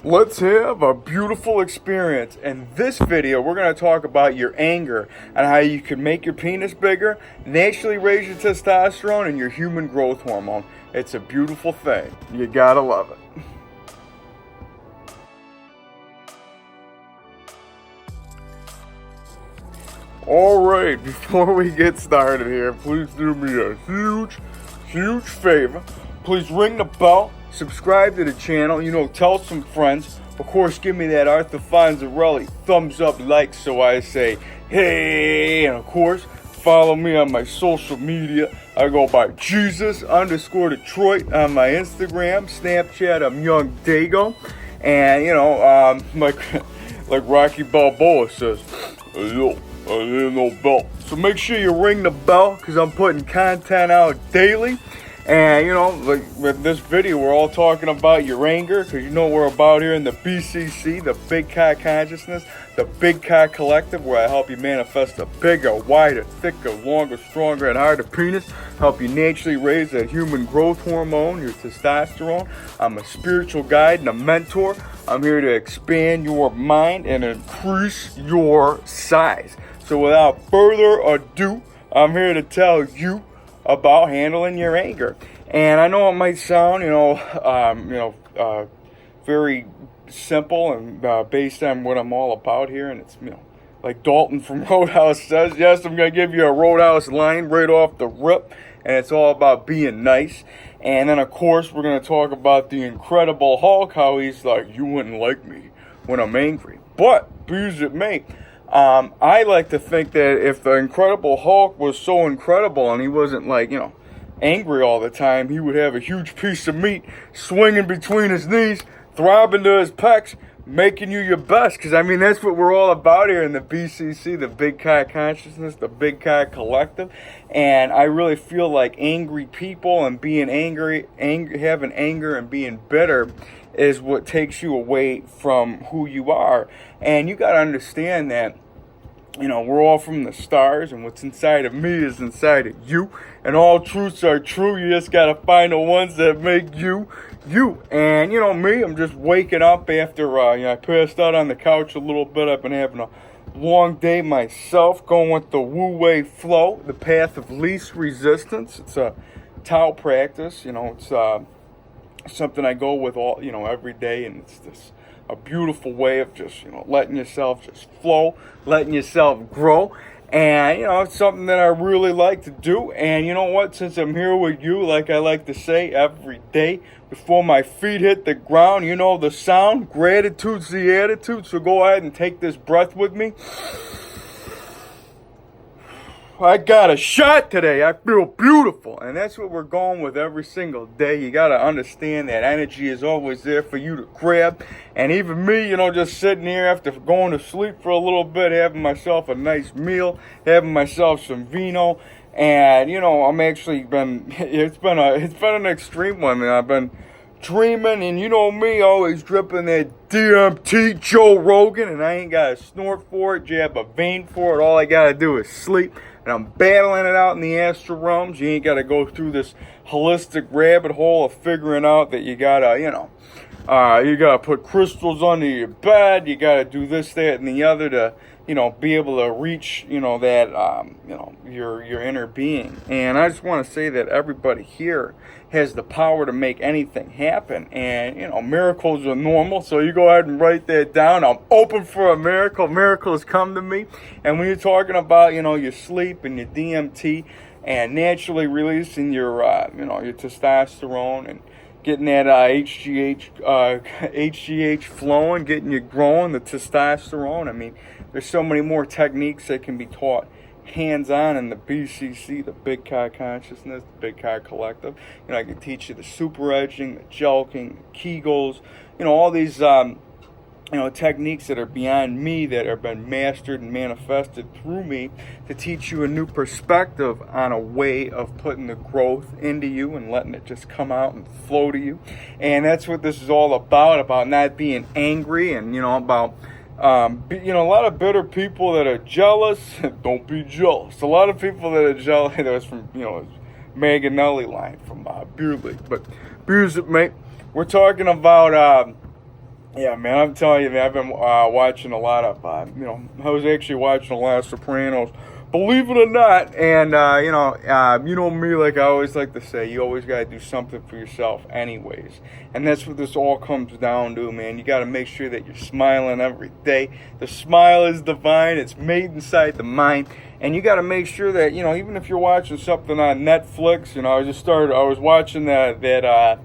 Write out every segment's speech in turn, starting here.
Let's have a beautiful experience. In this video, we're going to talk about your anger and how you can make your penis bigger, naturally raise your testosterone and your human growth hormone. It's a beautiful thing. You gotta love it. Alright, before we get started here, please do me a huge favor. Please ring the bell, subscribe to the channel, tell some friends. Of course, give me that Arthur Fonzarelli thumbs up like so I say, hey, and of course, follow me on my social media. I go by Jesus_Detroit on my Instagram, Snapchat, I'm YOUNGDAYGO. And, like Rocky Balboa says, yo. I didn't know bell. So make sure you ring the bell because I'm putting content out daily. And like with this video, we're all talking about your anger because you know what we're about here in the BCC, the Big Cock Consciousness, the Big Cock Collective, where I help you manifest a bigger, wider, thicker, longer, stronger, and harder penis. Help you naturally raise that human growth hormone, your testosterone. I'm a spiritual guide and a mentor. I'm here to expand your mind and increase your size. So without further ado, I'm here to tell you about handling your anger. And I know it might sound, very simple and based on what I'm all about here. And it's, like Dalton from Roadhouse says, yes, I'm going to give you a Roadhouse line right off the rip. And it's all about being nice. And then, of course, we're going to talk about the Incredible Hulk, how he's like, you wouldn't like me when I'm angry. But, be as it may, I like to think that if the Incredible Hulk was so incredible and he wasn't like, angry all the time, he would have a huge piece of meat swinging between his knees, throbbing to his pecs, making you your best. Because, that's what we're all about here in the BCC, the Big Cock Consciousness, the Big Cock Collective. And I really feel like angry people and being having anger and being bitter is what takes you away from who you are. And you got to understand that, we're all from the stars, and what's inside of me is inside of you. And all truths are true. You just got to find the ones that make you, you. And, me, I'm just waking up after, I passed out on the couch a little bit. I've been having a long day myself, going with the Wu-Wei flow, the path of least resistance. It's a Tao practice, it's something I go with all, every day, and it's this a beautiful way of just, letting yourself just flow, letting yourself grow. And, it's something that I really like to do. And you know what? Since I'm here with you, like I like to say every day, before my feet hit the ground, the sound, gratitude's the attitude. So go ahead and take this breath with me. I got a shot today. I feel beautiful. And that's what we're going with every single day. You got to understand that energy is always there for you to grab. And even me, just sitting here after going to sleep for a little bit, having myself a nice meal, having myself some vino. And, I'm actually it's been an extreme one. And I've been dreaming, and me, always dripping that DMT Joe Rogan. And I ain't got to snort for it, jab a vein for it. All I got to do is sleep. And I'm battling it out in the astral realms. You ain't got to go through this holistic rabbit hole of figuring out that you got to, you got to put crystals under your bed. You got to do this, that, and the other to, be able to reach, that, your inner being. And I just want to say that everybody here has the power to make anything happen. And, miracles are normal. So you go ahead and write that down. I'm open for a miracle. Miracles come to me. And when you're talking about, your sleep and your DMT and naturally releasing your, your testosterone and getting that HGH flowing, getting you growing, the testosterone. There's so many more techniques that can be taught hands-on in the BCC, the Big Cock Consciousness, the Big Cock Collective. I can teach you the super edging, the jelking, the Kegels, all these, techniques that are beyond me that have been mastered and manifested through me to teach you a new perspective on a way of putting the growth into you and letting it just come out and flow to you. And that's what this is all about not being angry and, about a lot of bitter people that are jealous. Don't be jealous. A lot of people that are jealous. That was from, Manganelli line from Beer League. But beers it, mate. We're talking about Yeah, man, I'm telling you, man, I've been watching a lot of, I was actually watching a lot of Sopranos, believe it or not. And, you know me, like I always like to say, you always got to do something for yourself anyways. And that's what this all comes down to, man. You got to make sure that you're smiling every day. The smile is divine. It's made inside the mind. And you got to make sure that, even if you're watching something on Netflix, I was watching that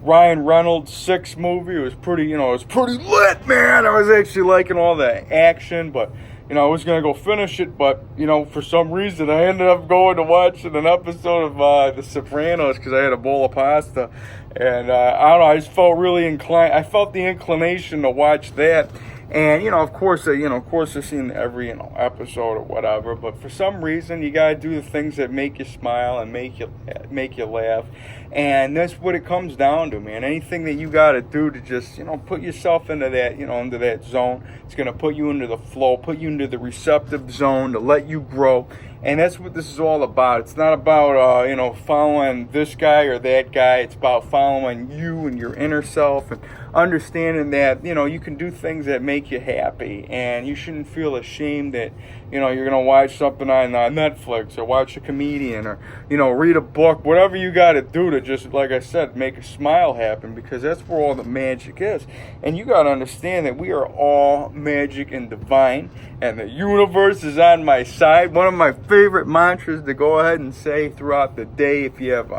Ryan Reynolds 6 movie. It was pretty, it was pretty lit, man. I was actually liking all the action, but, I was going to go finish it, but, for some reason I ended up going to watching an episode of The Sopranos because I had a bowl of pasta. And, I don't know, I just felt really inclined. I felt the inclination to watch that. And, of course, I've seen every, episode or whatever. But for some reason, you got to do the things that make you smile and make you laugh. And that's what it comes down to, man. Anything that you got to do to just, put yourself into that, into that zone. It's going to put you into the flow, put you into the receptive zone to let you grow. And that's what this is all about. It's not about, following this guy or that guy. It's about following you and your inner self and understanding that, you can do things that make you happy. And you shouldn't feel ashamed that, you're going to watch something on Netflix or watch a comedian or, read a book, whatever you got to do to just, like I said, make a smile happen, because that's where all the magic is. And you got to understand that we are all magic and divine, and the universe is on my side. One of my favorite mantras to go ahead and say throughout the day if you have,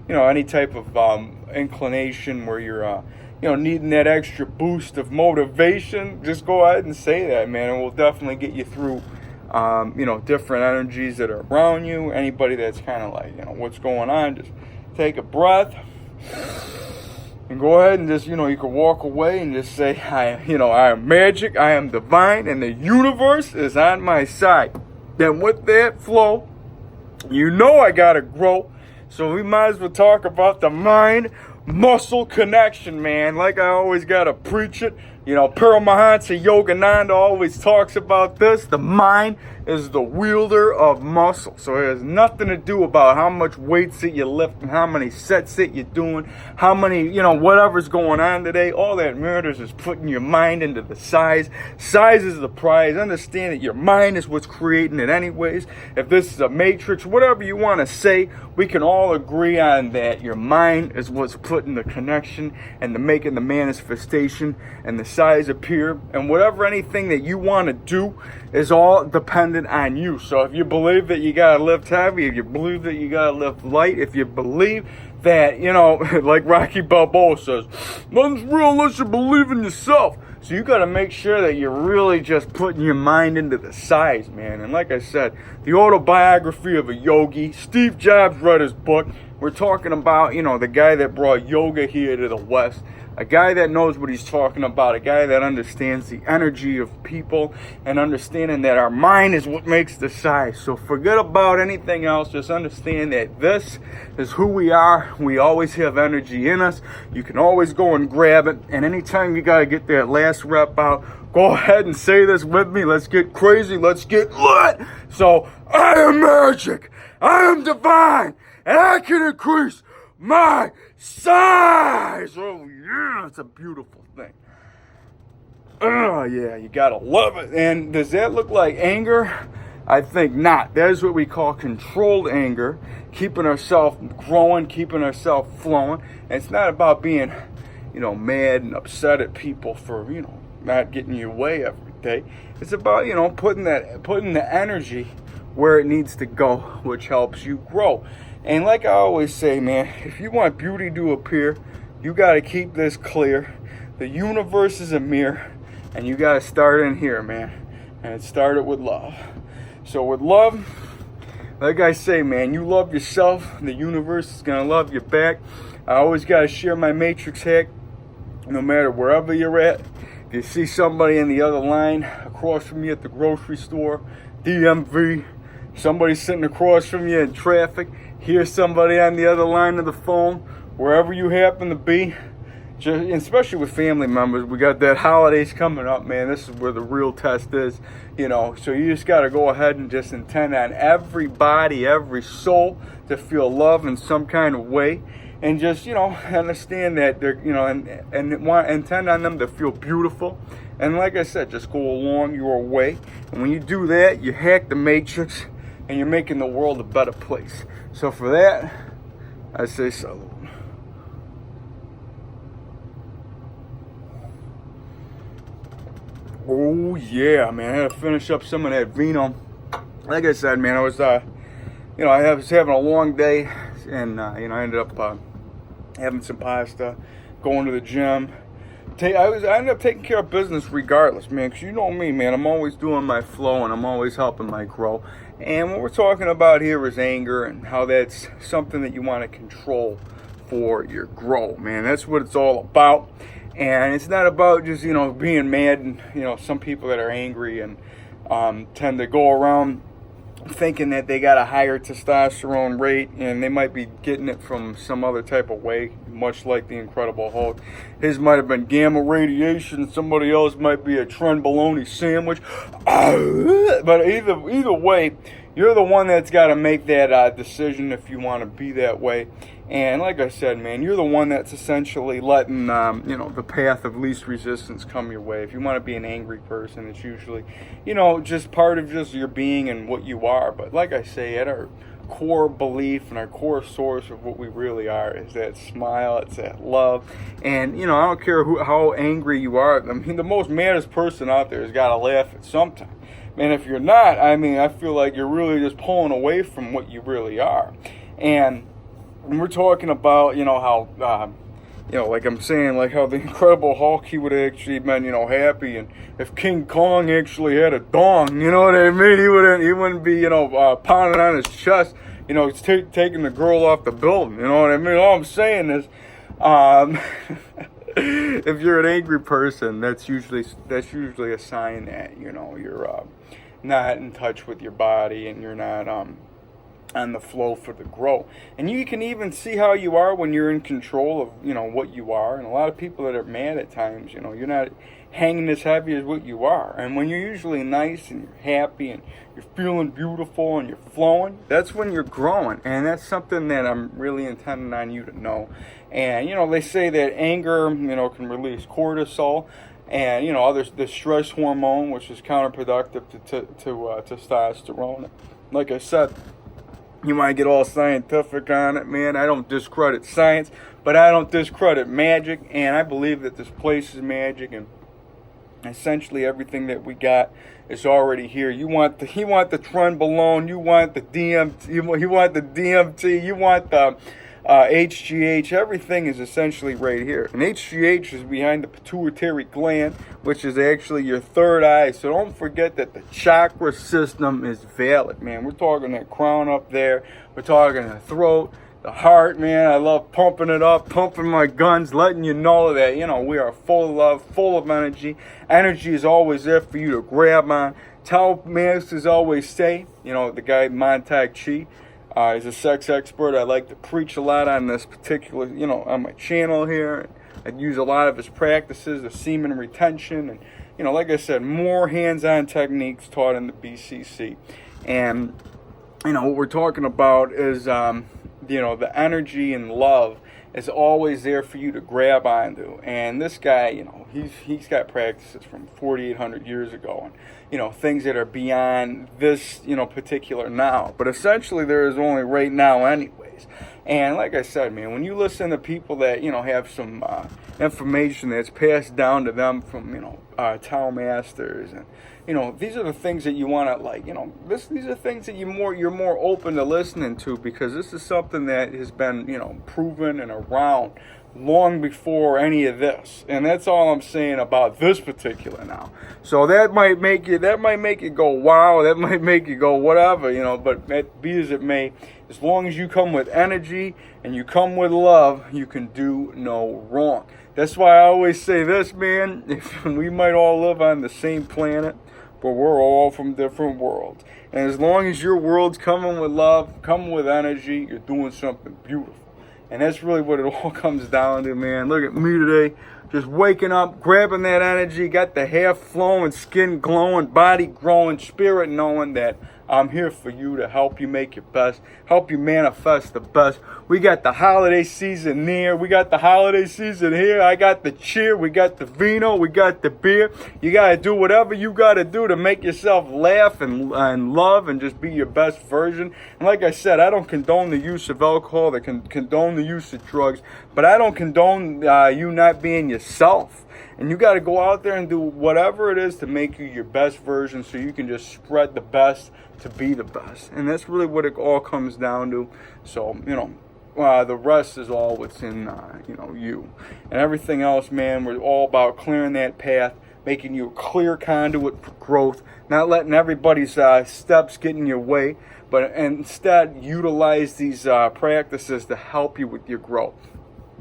any type of inclination where you're, needing that extra boost of motivation, just go ahead and say that, man. It will definitely get you through, different energies that are around you. Anybody that's kind of like, what's going on, just take a breath and go ahead and just, you can walk away and just say, I am magic, I am divine, and the universe is on my side. Then with that flow, I got to grow. So we might as well talk about the mind muscle connection, man. Like I always got to preach it. Paramahansa Yogananda always talks about this. The mind is the wielder of muscle. So it has nothing to do about how much weights that you lift and how many sets that you're doing, how many, whatever's going on today. All that matters is putting your mind into the size. Size is the prize. Understand that your mind is what's creating it anyways. If this is a matrix, whatever you want to say, we can all agree on that. Your mind is what's putting the connection and the making the manifestation and the size appear. And whatever anything that you want to do is all dependent on you. So if you believe that you got to lift heavy, if you believe that you got to lift light, if you believe that, like Rocky Balboa says, nothing's real unless you believe in yourself. So you got to make sure that you're really just putting your mind into the size, man. And like I said, the autobiography of a yogi, Steve Jobs read his book. We're talking about, the guy that brought yoga here to the West. A guy that knows what he's talking about, a guy that understands the energy of people and understanding that our mind is what makes the size. So forget about anything else. Just understand that this is who we are. We always have energy in us. You can always go and grab it. And anytime you got to get that last rep out, go ahead and say this with me. Let's get crazy. Let's get lit. So I am magic. I am divine. And I can increase my size. Oh yeah, it's a beautiful thing. Oh yeah, you gotta love it. And does that look like anger? I think not. That is what we call controlled anger, keeping ourselves growing, keeping ourselves flowing. And it's not about being, mad and upset at people for, not getting your way every day. It's about, putting the energy where it needs to go, which helps you grow. And like I always say, man, if you want beauty to appear, you got to keep this clear. The universe is a mirror, and you got to start in here, man. And it started with love. So with love, like I say, man, you love yourself, the universe is going to love you back. I always got to share my matrix hack, no matter wherever you're at. If you see somebody in the other line across from you at the grocery store, DMV, somebody sitting across from you in traffic, hear somebody on the other line of the phone, wherever you happen to be, especially with family members. We got that holidays coming up, man. This is where the real test is, so you just got to go ahead and just intend on everybody, every soul to feel love in some kind of way. and just, you know, understand that they're, you know, and intend on them to feel beautiful. And like I said, just go along your way. And when you do that, you hack the matrix and you're making the world a better place. So for that, I say salute. Oh yeah, man, I had to finish up some of that vino. Like I said, man, I was, you know, I was having a long day, and, you know, I ended up having some pasta, going to the gym. I ended up taking care of business regardless, man, because you know me, man, I'm always doing my flow, and I'm always helping my grow. And what we're talking about here is anger, and how that's something that you want to control for your grow, man. That's what it's all about. And it's not about just, you know, being mad. And, you know, some people that are angry and tend to go around thinking that they got a higher testosterone rate, and they might be getting it from some other type of way, much like the Incredible Hulk. His might have been gamma radiation. Somebody else might be a trenbolone sandwich. But either way, you're the one that's got to make that decision if you want to be that way. And like I said, man, you're the one that's essentially letting, you know, the path of least resistance come your way. If you want to be an angry person, it's usually, you know, just part of just your being and what you are. But like I say, at our core belief and our core source of what we really are is that smile, it's that love. And, you know, I don't care how angry you are. I mean, the most maddest person out there has got to laugh at some time. Man, if you're not, I mean, I feel like you're really just pulling away from what you really are. And we're talking about, you know, how, you know, like I'm saying, like how the Incredible Hulk, he would have actually been, you know, happy. And if King Kong actually had a dong, you know what I mean? He wouldn't be, you know, pounding on his chest, you know, taking the girl off the building. You know what I mean? All I'm saying is, if you're an angry person, that's usually a sign that, you know, you're not in touch with your body, and you're not on the flow for the grow. And you can even see how you are when you're in control of, you know, what you are. And a lot of people that are mad at times, you know, you're not hanging as heavy as what you are. And when you're usually nice and you're happy and you're feeling beautiful and you're flowing, that's when you're growing. And that's something that I'm really intending on you to know. And, you know, they say that anger, you know, can release cortisol and, you know, the stress hormone, which is counterproductive to testosterone. Like I said, you might get all scientific on it, man. I don't discredit science, but I don't discredit magic. And I believe that this place is magic, and essentially everything that we got is already here. You want the trenbolone, you want the DMT, you want the DMT, you want the HGH. Everything is essentially right here. And HGH is behind the pituitary gland, which is actually your third eye. So don't forget that the chakra system is valid, man. We're talking that crown up there. We're talking the throat, the heart, man. I love pumping it up, pumping my guns, letting you know that, you know, we are full of love, full of energy. Energy is always there for you to grab on. Tao masters always say, you know, the guy Montag Chi, he's a sex expert. I like to preach a lot on this particular, you know, on my channel here. I use a lot of his practices, the semen retention, and, you know, like I said, more hands-on techniques taught in the BCC. And, you know, what we're talking about is, you know, the energy and love is always there for you to grab onto. And this guy, you know, he's got practices from 4,800 years ago, and, you know, things that are beyond this, you know, particular now. But essentially there is only right now anyways. And like I said, man, when you listen to people that, you know, have some information that's passed down to them from, you know, Tao masters, and, you know, these are the things that you want to, like, you know, these are things that you're more open to listening to, because this is something that has been, you know, proven and around long before any of this. And that's all I'm saying about this particular now. So that might make you go wow, that might make you go whatever, you know, but be as it may, as long as you come with energy and you come with love, you can do no wrong. That's why I always say this, man, we might all live on the same planet, but we're all from different worlds. And as long as your world's coming with love, coming with energy, you're doing something beautiful. And that's really what it all comes down to, man. Look at me today, just waking up, grabbing that energy, got the hair flowing, skin glowing, body growing, spirit knowing that I'm here for you to help you make your best, help you manifest the best. We got the holiday season near. We got the holiday season here. I got the cheer. We got the vino. We got the beer. You got to do whatever you got to do to make yourself laugh and love and just be your best version. And like I said, I don't condone the use of alcohol. I condone the use of drugs. But I don't condone you not being yourself. And you got to go out there and do whatever it is to make you your best version so you can just spread the best to be the best. And that's really what it all comes down to. So, the rest is all what's in, you. And everything else, man, we're all about clearing that path, making you a clear conduit for growth, not letting everybody's steps get in your way, but instead utilize these practices to help you with your growth.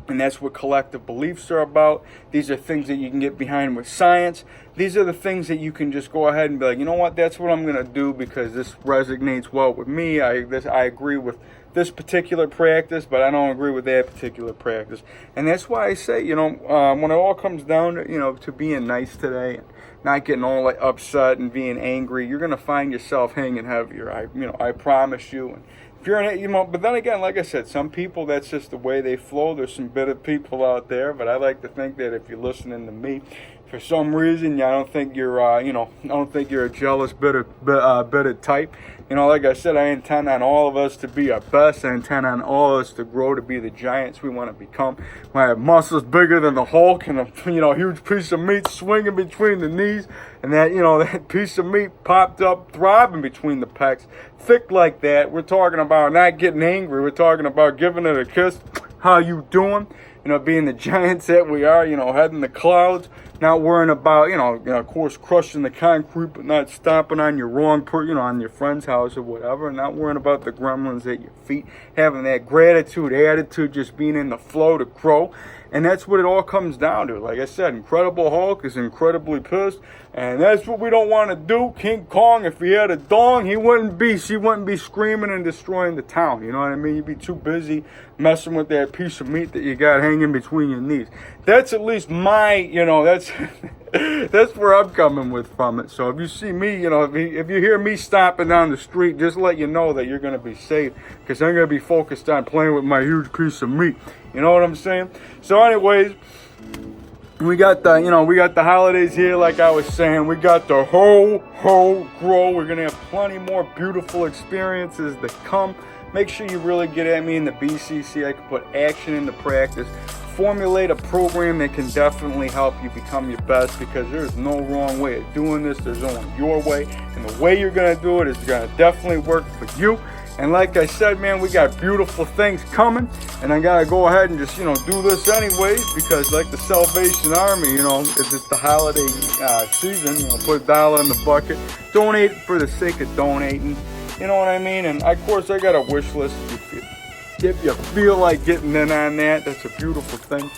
And that's what collective beliefs are about. These are things that you can get behind with science. These are the things that you can just go ahead and be like, you know what, that's what I'm going to do because this resonates well with me. I agree with this particular practice, but I don't agree with that particular practice. And that's why I say, when it all comes down to, to being nice today and not getting all like upset and being angry, you're going to find yourself hanging heavier. I promise you. And if you're in it, but then again, like I said, some people, that's just the way they flow. There's some bitter people out there, but I like to think that if you're listening to me, for some reason, I don't think you're, I don't think you're a jealous, bitter type. Like I said, I intend on all of us to be our best. I intend on all of us to grow to be the giants we want to become. When I have muscles bigger than the Hulk and a, huge piece of meat swinging between the knees, and that, that piece of meat popped up, throbbing between the pecs, thick like that. We're talking about not getting angry. We're talking about giving it a kiss. How you doing? Being the giants that we are, heading the clouds, not worrying about, of course, crushing the concrete, but not stomping on your on your friend's house or whatever, and not worrying about the gremlins at your feet, having that gratitude, attitude, just being in the flow to grow. And that's what it all comes down to. Like I said, Incredible Hulk is incredibly pissed, and that's what we don't want to do. King Kong, if he had a dong, she wouldn't be screaming and destroying the town. You know what I mean? You'd be too busy messing with that piece of meat that you got hanging between your knees. That's at least my, that's that's where I'm coming with from it. So if you see me, if you hear me stomping down the street, just let you know that you're going to be safe, because I'm going to be focused on playing with my huge piece of meat. You know what I'm saying? So anyways, we got the holidays here, like I was saying. We got the ho grow. We're going to have plenty more beautiful experiences to come. Make sure you really get at me in the BCC. I can put action into practice. Formulate a program that can definitely help you become your best, because there's no wrong way of doing this. There's only your way. And the way you're going to do it is going to definitely work for you. And like I said, man, we got beautiful things coming, and I gotta go ahead and just, do this anyways, because like the Salvation Army, if it's the holiday season, put $1 in the bucket, donate for the sake of donating, you know what I mean? And of course, I got a wish list. If you feel like getting in on that, that's a beautiful thing.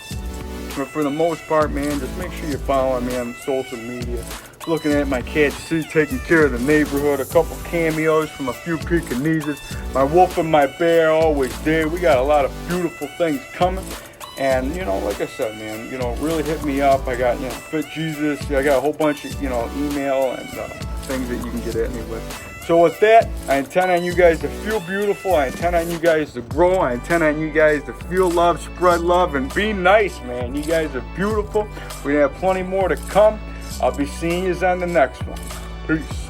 But for the most part, man, just make sure you're following me on social media. Looking at my cat, taking care of the neighborhood, a couple cameos from a few Pekingeses, my wolf and my bear always there. We got a lot of beautiful things coming. And, like I said, man, really hit me up. I got, Fit Jesus. I got a whole bunch of, email and things that you can get at me with. So with that, I intend on you guys to feel beautiful. I intend on you guys to grow. I intend on you guys to feel love, spread love, and be nice, man. You guys are beautiful. We have plenty more to come. I'll be seeing you on the next one. Peace.